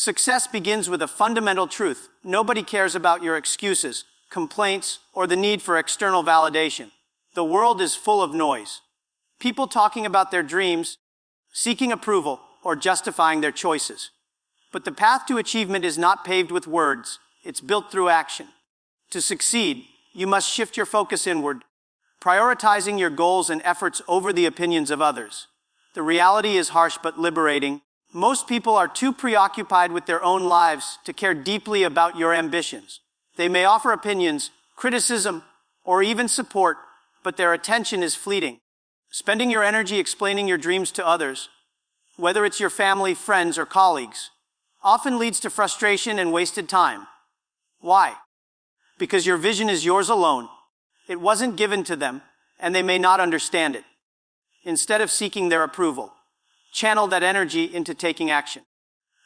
Success begins with a fundamental truth. Nobody cares about your excuses, complaints, or the need for external validation. The world is full of noise. People talking about their dreams, seeking approval, or justifying their choices. But the path to achievement is not paved with words. It's built through action. To succeed, you must shift your focus inward, prioritizing your goals and efforts over the opinions of others. The reality is harsh but liberating. Most people are too preoccupied with their own lives to care deeply about your ambitions. They may offer opinions, criticism, or even support, but their attention is fleeting. Spending your energy explaining your dreams to others, whether it's your family, friends, or colleagues, often leads to frustration and wasted time. Why? Because your vision is yours alone. It wasn't given to them, and they may not understand it. Instead of seeking their approval, channel that energy into taking action.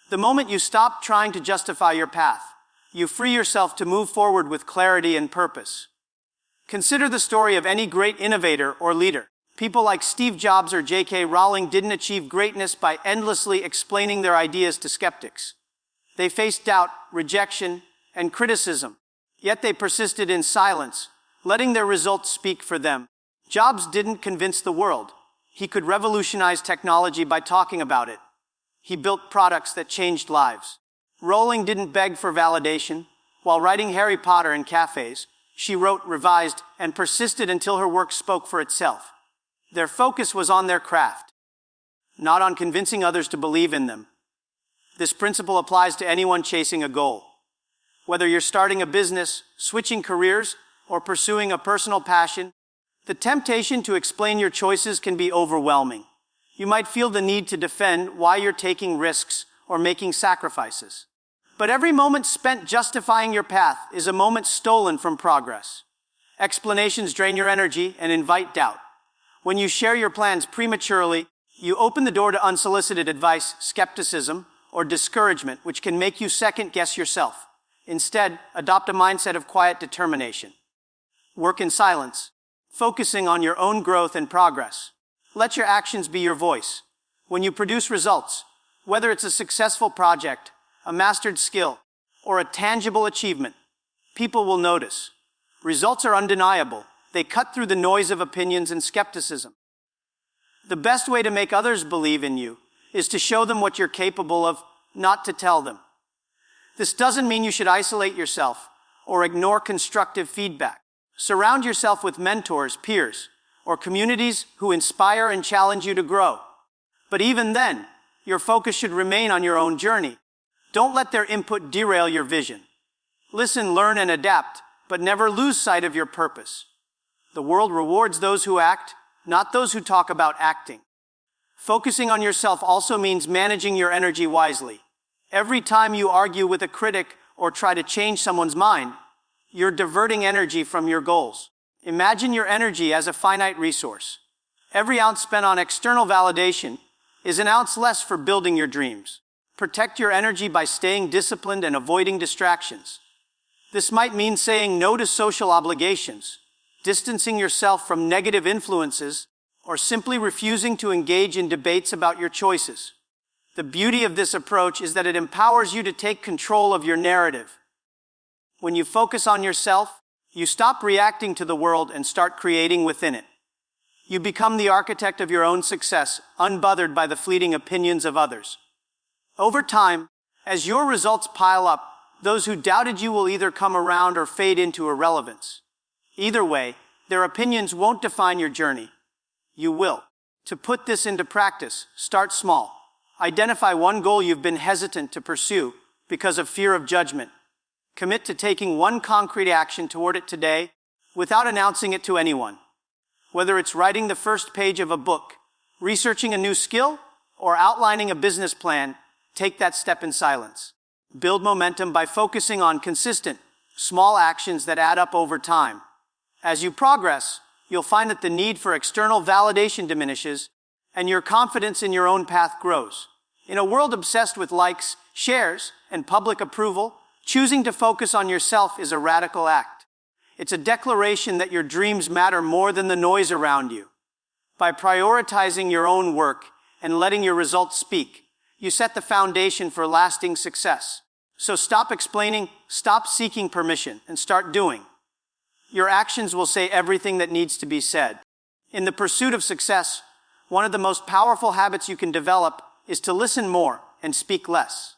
The moment you stop trying to justify your path, you free yourself to move forward with clarity and purpose. Consider the story of any great innovator or leader. People like Steve Jobs or J.K. Rowling didn't achieve greatness by endlessly explaining their ideas to skeptics. They faced doubt, rejection, and criticism, yet they persisted in silence, letting their results speak for them. Jobs didn't convince the world. He could revolutionize technology by talking about it. He built products that changed lives. Rowling didn't beg for validation. While writing Harry Potter in cafes, she wrote, revised, and persisted until her work spoke for itself. Their focus was on their craft, not on convincing others to believe in them. This principle applies to anyone chasing a goal. Whether you're starting a business, switching careers, or pursuing a personal passion, the temptation to explain your choices can be overwhelming. You might feel the need to defend why you're taking risks or making sacrifices. But every moment spent justifying your path is a moment stolen from progress. Explanations drain your energy and invite doubt. When you share your plans prematurely, you open the door to unsolicited advice, skepticism, or discouragement, which can make you second-guess yourself. Instead, adopt a mindset of quiet determination. Work in silence, focusing on your own growth and progress. Let your actions be your voice. When you produce results, whether it's a successful project, a mastered skill, or a tangible achievement, people will notice. Results are undeniable. They cut through the noise of opinions and skepticism. The best way to make others believe in you is to show them what you're capable of, not to tell them. This doesn't mean you should isolate yourself or ignore constructive feedback. Surround yourself with mentors, peers, or communities who inspire and challenge you to grow. But even then, your focus should remain on your own journey. Don't let their input derail your vision. Listen, learn, and adapt, but never lose sight of your purpose. The world rewards those who act, not those who talk about acting. Focusing on yourself also means managing your energy wisely. Every time you argue with a critic or try to change someone's mind, you're diverting energy from your goals. Imagine your energy as a finite resource. Every ounce spent on external validation is an ounce less for building your dreams. Protect your energy by staying disciplined and avoiding distractions. This might mean saying no to social obligations, distancing yourself from negative influences, or simply refusing to engage in debates about your choices. The beauty of this approach is that it empowers you to take control of your narrative. When you focus on yourself, you stop reacting to the world and start creating within it. You become the architect of your own success, unbothered by the fleeting opinions of others. Over time, as your results pile up, those who doubted you will either come around or fade into irrelevance. Either way, their opinions won't define your journey. You will. To put this into practice, start small. Identify one goal you've been hesitant to pursue because of fear of judgment. Commit to taking one concrete action toward it today without announcing it to anyone. Whether it's writing the first page of a book, researching a new skill, or outlining a business plan, take that step in silence. Build momentum by focusing on consistent, small actions that add up over time. As you progress, you'll find that the need for external validation diminishes and your confidence in your own path grows. In a world obsessed with likes, shares, and public approval, choosing to focus on yourself is a radical act. It's a declaration that your dreams matter more than the noise around you. By prioritizing your own work and letting your results speak, you set the foundation for lasting success. So stop explaining, stop seeking permission, and start doing. Your actions will say everything that needs to be said. In the pursuit of success, one of the most powerful habits you can develop is to listen more and speak less.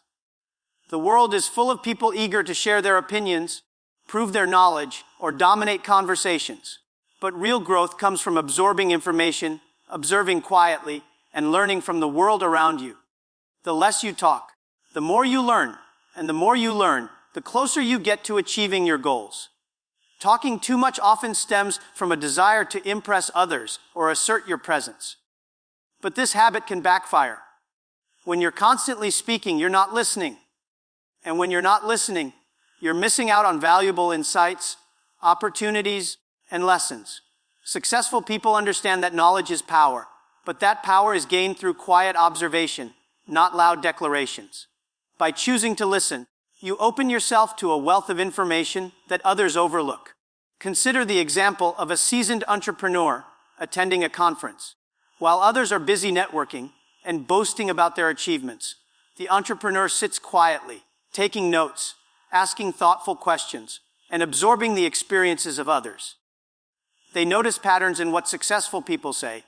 The world is full of people eager to share their opinions, prove their knowledge, or dominate conversations. But real growth comes from absorbing information, observing quietly, and learning from the world around you. The less you talk, the more you learn, and the more you learn, the closer you get to achieving your goals. Talking too much often stems from a desire to impress others or assert your presence. But this habit can backfire. When you're constantly speaking, you're not listening. And when you're not listening, you're missing out on valuable insights, opportunities, and lessons. Successful people understand that knowledge is power, but that power is gained through quiet observation, not loud declarations. By choosing to listen, you open yourself to a wealth of information that others overlook. Consider the example of a seasoned entrepreneur attending a conference. While others are busy networking and boasting about their achievements, the entrepreneur sits quietly, taking notes, asking thoughtful questions, and absorbing the experiences of others. They notice patterns in what successful people say,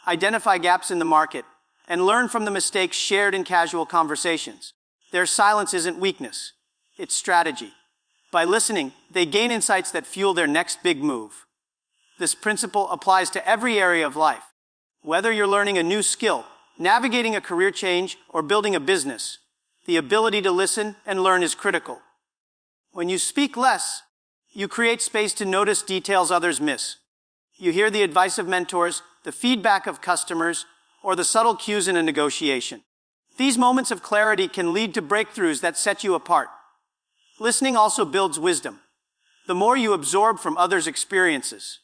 identify gaps in the market, and learn from the mistakes shared in casual conversations. Their silence isn't weakness, it's strategy. By listening, they gain insights that fuel their next big move. This principle applies to every area of life. Whether you're learning a new skill, navigating a career change, or building a business, the ability to listen and learn is critical. When you speak less, you create space to notice details others miss. You hear the advice of mentors, the feedback of customers, or the subtle cues in a negotiation. These moments of clarity can lead to breakthroughs that set you apart. Listening also builds wisdom. The more you absorb from others' experiences,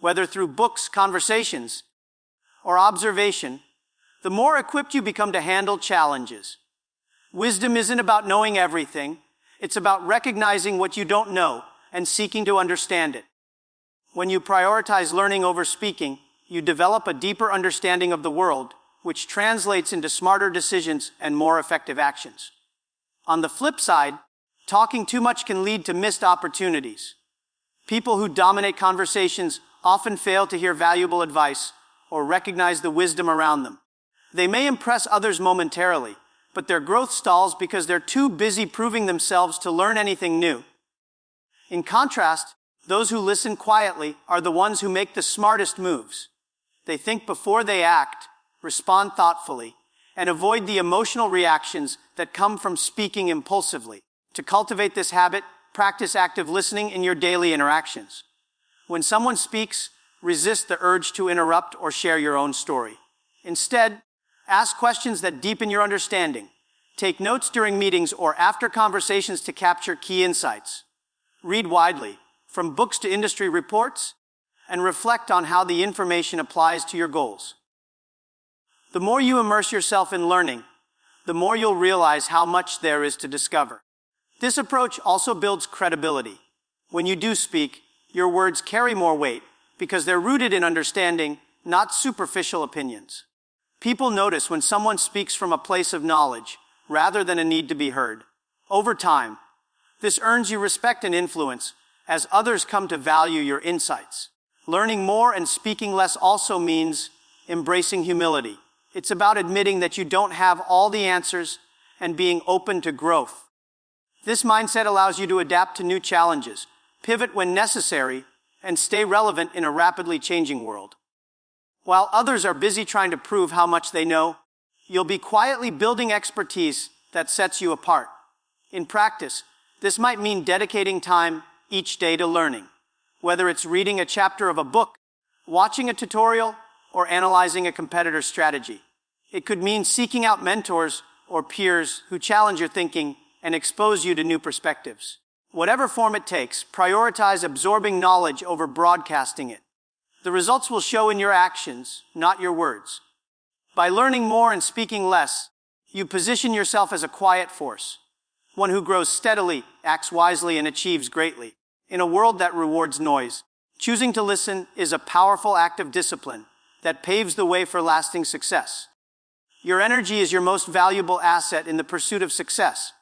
whether through books, conversations, or observation, the more equipped you become to handle challenges. Wisdom isn't about knowing everything. It's about recognizing what you don't know and seeking to understand it. When you prioritize learning over speaking, you develop a deeper understanding of the world, which translates into smarter decisions and more effective actions. On the flip side, talking too much can lead to missed opportunities. People who dominate conversations often fail to hear valuable advice or recognize the wisdom around them. They may impress others momentarily, but their growth stalls because they're too busy proving themselves to learn anything new. In contrast, those who listen quietly are the ones who make the smartest moves. They think before they act, respond thoughtfully, and avoid the emotional reactions that come from speaking impulsively. To cultivate this habit, practice active listening in your daily interactions. When someone speaks, resist the urge to interrupt or share your own story. Instead, ask questions that deepen your understanding. Take notes during meetings or after conversations to capture key insights. Read widely, from books to industry reports, and reflect on how the information applies to your goals. The more you immerse yourself in learning, the more you'll realize how much there is to discover. This approach also builds credibility. When you do speak, your words carry more weight because they're rooted in understanding, not superficial opinions. People notice when someone speaks from a place of knowledge rather than a need to be heard. Over time, this earns you respect and influence as others come to value your insights. Learning more and speaking less also means embracing humility. It's about admitting that you don't have all the answers and being open to growth. This mindset allows you to adapt to new challenges, pivot when necessary, and stay relevant in a rapidly changing world. While others are busy trying to prove how much they know, you'll be quietly building expertise that sets you apart. In practice, this might mean dedicating time each day to learning, whether it's reading a chapter of a book, watching a tutorial, or analyzing a competitor's strategy. It could mean seeking out mentors or peers who challenge your thinking and expose you to new perspectives. Whatever form it takes, prioritize absorbing knowledge over broadcasting it. The results will show in your actions, not your words. By learning more and speaking less, you position yourself as a quiet force, one who grows steadily, acts wisely, and achieves greatly. In a world that rewards noise, choosing to listen is a powerful act of discipline that paves the way for lasting success. Your energy is your most valuable asset in the pursuit of success.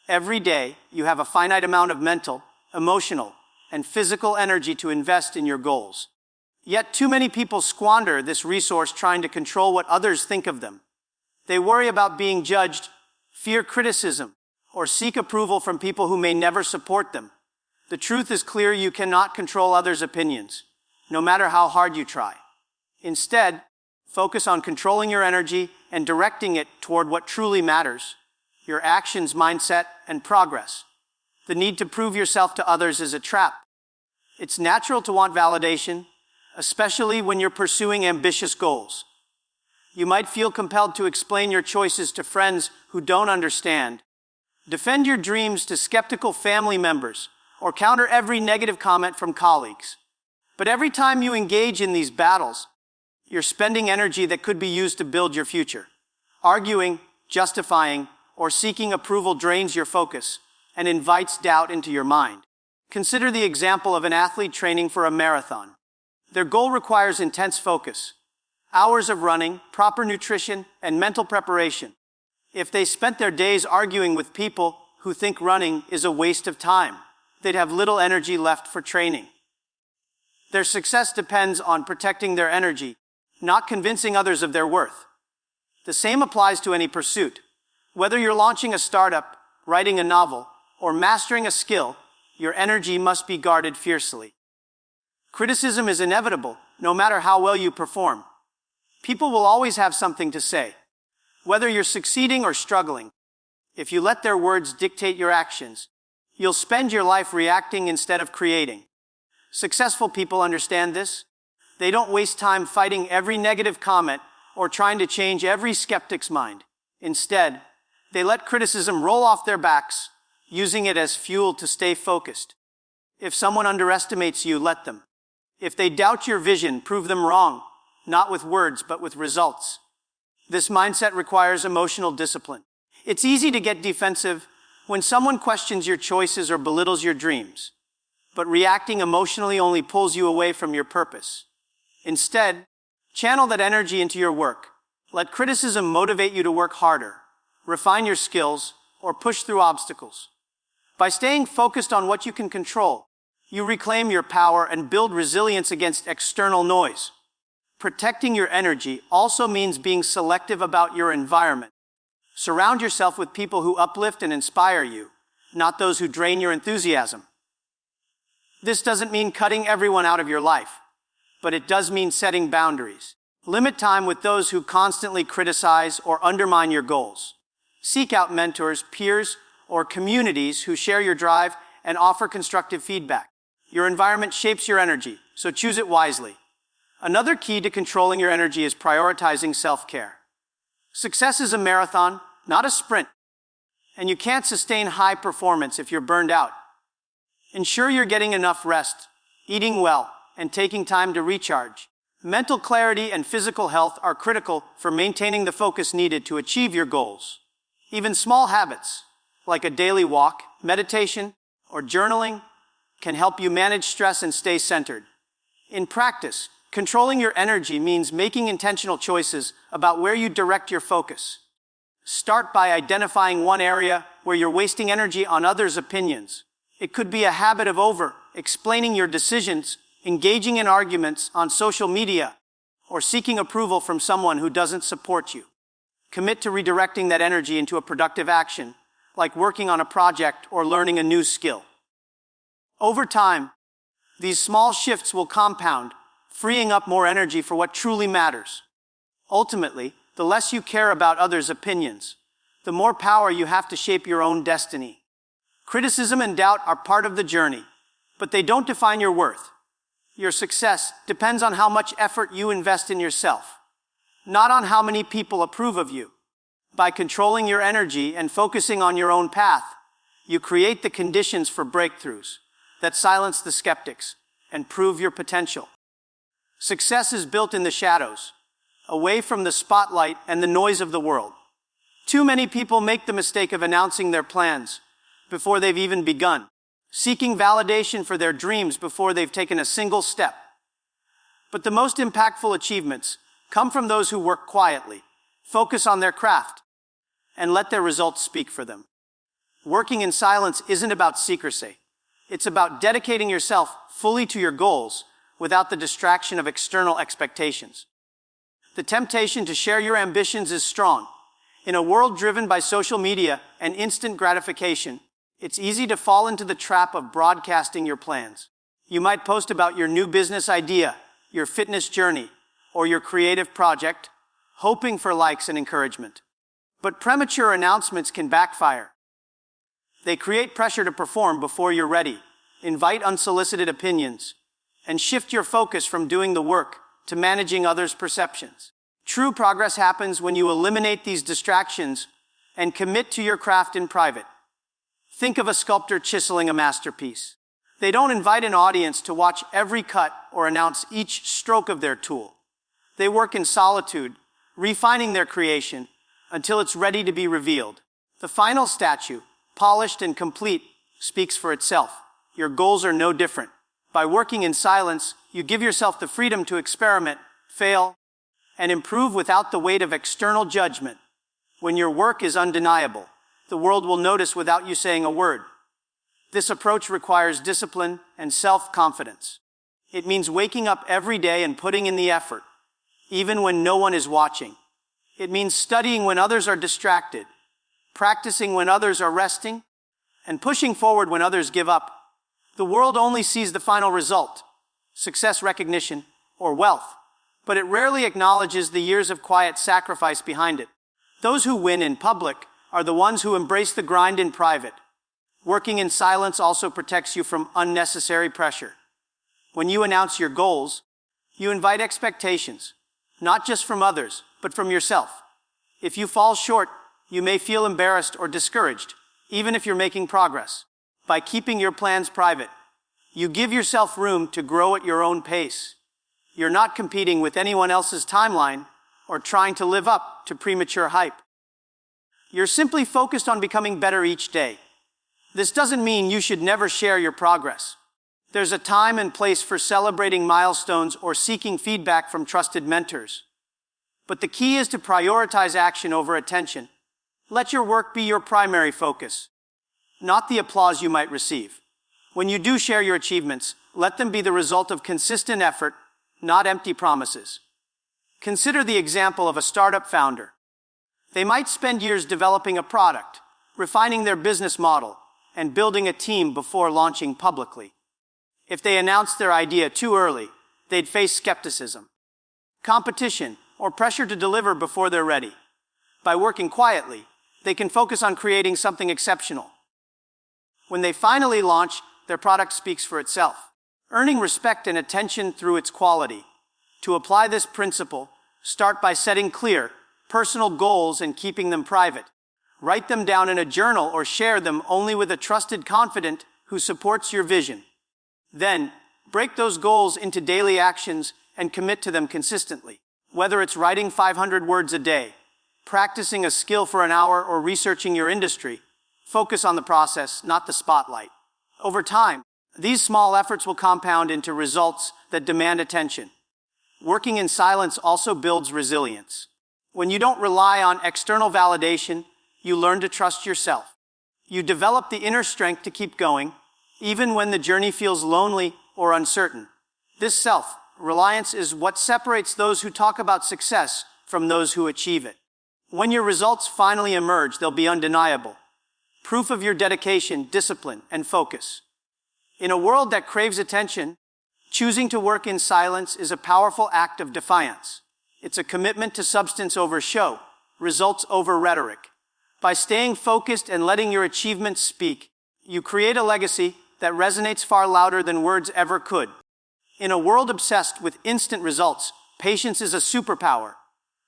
Every day, you have a finite amount of mental, emotional, and physical energy to invest in your goals. Yet too many people squander this resource trying to control what others think of them. They worry about being judged, fear criticism, or seek approval from people who may never support them. The truth is clear: you cannot control others' opinions, no matter how hard you try. Instead, focus on controlling your energy and directing it toward what truly matters: your actions, mindset, and progress. The need to prove yourself to others is a trap. It's natural to want validation, especially when you're pursuing ambitious goals. You might feel compelled to explain your choices to friends who don't understand, defend your dreams to skeptical family members, or counter every negative comment from colleagues. But every time you engage in these battles, you're spending energy that could be used to build your future. Arguing, justifying, or seeking approval drains your focus and invites doubt into your mind. Consider the example of an athlete training for a marathon. Their goal requires intense focus, hours of running, proper nutrition, and mental preparation. If they spent their days arguing with people who think running is a waste of time, they'd have little energy left for training. Their success depends on protecting their energy, not convincing others of their worth. The same applies to any pursuit. Whether you're launching a startup, writing a novel, or mastering a skill, your energy must be guarded fiercely. Criticism is inevitable, no matter how well you perform. People will always have something to say, whether you're succeeding or struggling. If you let their words dictate your actions, you'll spend your life reacting instead of creating. Successful people understand this. They don't waste time fighting every negative comment or trying to change every skeptic's mind. Instead, they let criticism roll off their backs, using it as fuel to stay focused. If someone underestimates you, let them. If they doubt your vision, prove them wrong, not with words, but with results. This mindset requires emotional discipline. It's easy to get defensive when someone questions your choices or belittles your dreams, but reacting emotionally only pulls you away from your purpose. Instead, channel that energy into your work. Let criticism motivate you to work harder, refine your skills, or push through obstacles. By staying focused on what you can control, you reclaim your power and build resilience against external noise. Protecting your energy also means being selective about your environment. Surround yourself with people who uplift and inspire you, not those who drain your enthusiasm. This doesn't mean cutting everyone out of your life, but it does mean setting boundaries. Limit time with those who constantly criticize or undermine your goals. Seek out mentors, peers, or communities who share your drive and offer constructive feedback. Your environment shapes your energy, so choose it wisely. Another key to controlling your energy is prioritizing self-care. Success is a marathon, not a sprint, and you can't sustain high performance if you're burned out. Ensure you're getting enough rest, eating well, and taking time to recharge. Mental clarity and physical health are critical for maintaining the focus needed to achieve your goals. Even small habits, like a daily walk, meditation, or journaling, can help you manage stress and stay centered. In practice, controlling your energy means making intentional choices about where you direct your focus. Start by identifying one area where you're wasting energy on others' opinions. It could be a habit of over-explaining your decisions, engaging in arguments on social media, or seeking approval from someone who doesn't support you. Commit to redirecting that energy into a productive action, like working on a project or learning a new skill. Over time, these small shifts will compound, freeing up more energy for what truly matters. Ultimately, the less you care about others' opinions, the more power you have to shape your own destiny. Criticism and doubt are part of the journey, but they don't define your worth. Your success depends on how much effort you invest in yourself, not on how many people approve of you. By controlling your energy and focusing on your own path, you create the conditions for breakthroughs that silence the skeptics and prove your potential. Success is built in the shadows, away from the spotlight and the noise of the world. Too many people make the mistake of announcing their plans before they've even begun, seeking validation for their dreams before they've taken a single step. But the most impactful achievements come from those who work quietly, focus on their craft, and let their results speak for them. Working in silence isn't about secrecy. It's about dedicating yourself fully to your goals without the distraction of external expectations. The temptation to share your ambitions is strong. In a world driven by social media and instant gratification, it's easy to fall into the trap of broadcasting your plans. You might post about your new business idea, your fitness journey, or your creative project, hoping for likes and encouragement. But premature announcements can backfire. They create pressure to perform before you're ready, invite unsolicited opinions, and shift your focus from doing the work to managing others' perceptions. True progress happens when you eliminate these distractions and commit to your craft in private. Think of a sculptor chiseling a masterpiece. They don't invite an audience to watch every cut or announce each stroke of their tool. They work in solitude, refining their creation until it's ready to be revealed. The final statue, polished and complete, speaks for itself. Your goals are no different. By working in silence, you give yourself the freedom to experiment, fail, and improve without the weight of external judgment. When your work is undeniable, the world will notice without you saying a word. This approach requires discipline and self-confidence. It means waking up every day and putting in the effort, even when no one is watching. It means studying when others are distracted, practicing when others are resting, and pushing forward when others give up. The world only sees the final result, success, recognition, or wealth, but it rarely acknowledges the years of quiet sacrifice behind it. Those who win in public are the ones who embrace the grind in private. Working in silence also protects you from unnecessary pressure. When you announce your goals, you invite expectations, not just from others, but from yourself. If you fall short, you may feel embarrassed or discouraged, even if you're making progress. By keeping your plans private, you give yourself room to grow at your own pace. You're not competing with anyone else's timeline or trying to live up to premature hype. You're simply focused on becoming better each day. This doesn't mean you should never share your progress. There's a time and place for celebrating milestones or seeking feedback from trusted mentors. But the key is to prioritize action over attention. Let your work be your primary focus, not the applause you might receive. When you do share your achievements, let them be the result of consistent effort, not empty promises. Consider the example of a startup founder. They might spend years developing a product, refining their business model, and building a team before launching publicly. If they announced their idea too early, they'd face skepticism, competition, or pressure to deliver before they're ready. By working quietly, they can focus on creating something exceptional. When they finally launch, their product speaks for itself, earning respect and attention through its quality. To apply this principle, start by setting clear, personal goals and keeping them private. Write them down in a journal or share them only with a trusted confidant who supports your vision. Then, break those goals into daily actions and commit to them consistently. Whether it's writing 500 words a day, practicing a skill for an hour, or researching your industry, focus on the process, not the spotlight. Over time, these small efforts will compound into results that demand attention. Working in silence also builds resilience. When you don't rely on external validation, you learn to trust yourself. You develop the inner strength to keep going, even when the journey feels lonely or uncertain. This self-reliance is what separates those who talk about success from those who achieve it. When your results finally emerge, they'll be undeniable. Proof of your dedication, discipline, and focus. In a world that craves attention, choosing to work in silence is a powerful act of defiance. It's a commitment to substance over show, results over rhetoric. By staying focused and letting your achievements speak, you create a legacy that resonates far louder than words ever could. In a world obsessed with instant results, patience is a superpower.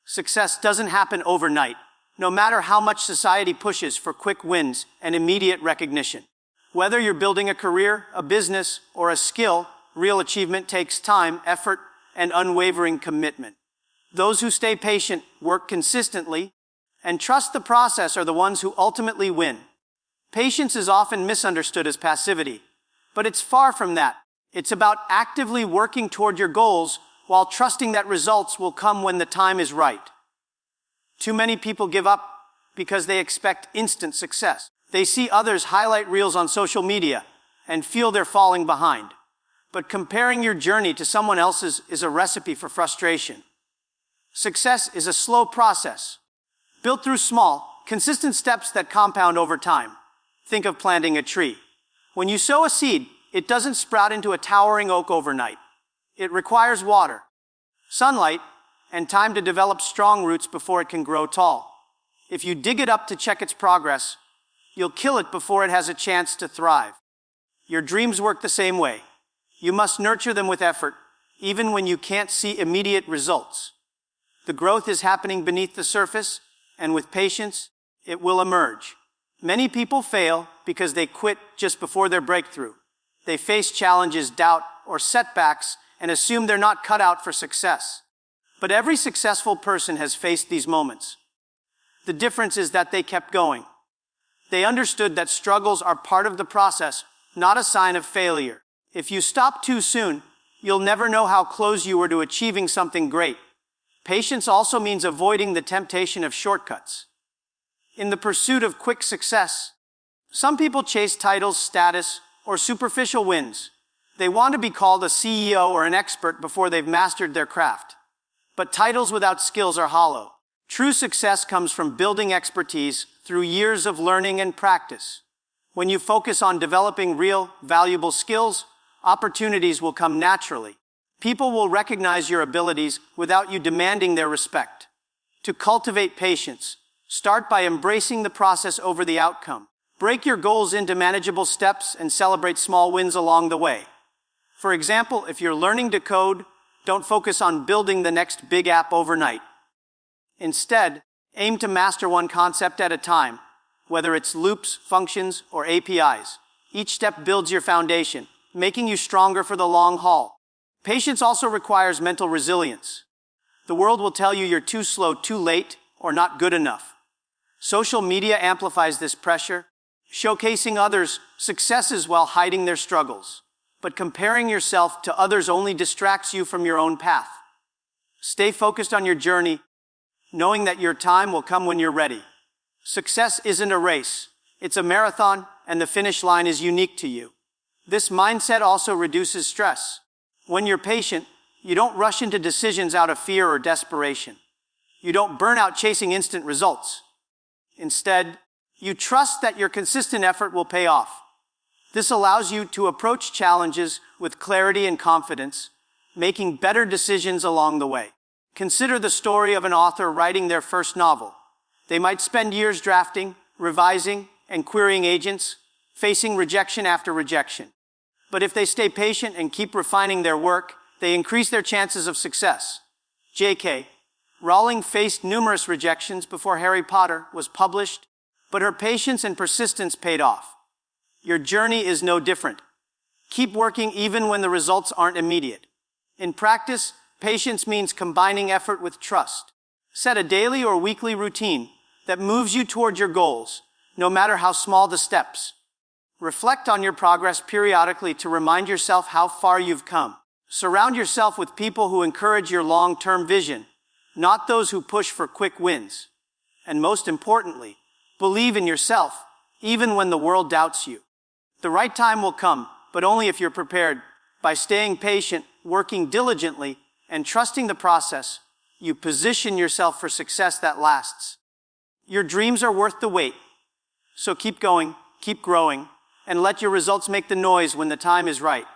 Success doesn't happen overnight, no matter how much society pushes for quick wins and immediate recognition. Whether you're building a career, a business, or a skill, real achievement takes time, effort, and unwavering commitment. Those who stay patient, work consistently, and trust the process are the ones who ultimately win. Patience is often misunderstood as passivity, but it's far from that. It's about actively working toward your goals while trusting that results will come when the time is right. Too many people give up because they expect instant success. They see others' highlight reels on social media and feel they're falling behind. But comparing your journey to someone else's is a recipe for frustration. Success is a slow process, built through small, consistent steps that compound over time. Think of planting a tree. When you sow a seed, it doesn't sprout into a towering oak overnight. It requires water, sunlight, and time to develop strong roots before it can grow tall. If you dig it up to check its progress, you'll kill it before it has a chance to thrive. Your dreams work the same way. You must nurture them with effort, even when you can't see immediate results. The growth is happening beneath the surface, and with patience, it will emerge. Many people fail because they quit just before their breakthrough. They face challenges, doubt, or setbacks and assume they're not cut out for success. But every successful person has faced these moments. The difference is that they kept going. They understood that struggles are part of the process, not a sign of failure. If you stop too soon, you'll never know how close you were to achieving something great. Patience also means avoiding the temptation of shortcuts. In the pursuit of quick success, some people chase titles, status, or superficial wins. They want to be called a CEO or an expert before they've mastered their craft. But titles without skills are hollow. True success comes from building expertise through years of learning and practice. When you focus on developing real, valuable skills, opportunities will come naturally. People will recognize your abilities without you demanding their respect. To cultivate patience, start by embracing the process over the outcome. Break your goals into manageable steps and celebrate small wins along the way. For example, if you're learning to code, don't focus on building the next big app overnight. Instead, aim to master one concept at a time, whether it's loops, functions, or APIs. Each step builds your foundation, making you stronger for the long haul. Patience also requires mental resilience. The world will tell you you're too slow, too late, or not good enough. Social media amplifies this pressure, showcasing others' successes while hiding their struggles. But comparing yourself to others only distracts you from your own path. Stay focused on your journey, knowing that your time will come when you're ready. Success isn't a race. It's a marathon, and the finish line is unique to you. This mindset also reduces stress. When you're patient, you don't rush into decisions out of fear or desperation. You don't burn out chasing instant results. Instead, you trust that your consistent effort will pay off. This allows you to approach challenges with clarity and confidence, making better decisions along the way. Consider the story of an author writing their first novel. They might spend years drafting, revising, and querying agents, facing rejection after rejection. But if they stay patient and keep refining their work, they increase their chances of success. J.K. Rowling faced numerous rejections before Harry Potter was published, but her patience and persistence paid off. Your journey is no different. Keep working even when the results aren't immediate. In practice, patience means combining effort with trust. Set a daily or weekly routine that moves you toward your goals, no matter how small the steps. Reflect on your progress periodically to remind yourself how far you've come. Surround yourself with people who encourage your long-term vision, not those who push for quick wins. And most importantly, believe in yourself, even when the world doubts you. The right time will come, but only if you're prepared. By staying patient, working diligently, and trusting the process, you position yourself for success that lasts. Your dreams are worth the wait. So keep going, keep growing, and let your results make the noise when the time is right.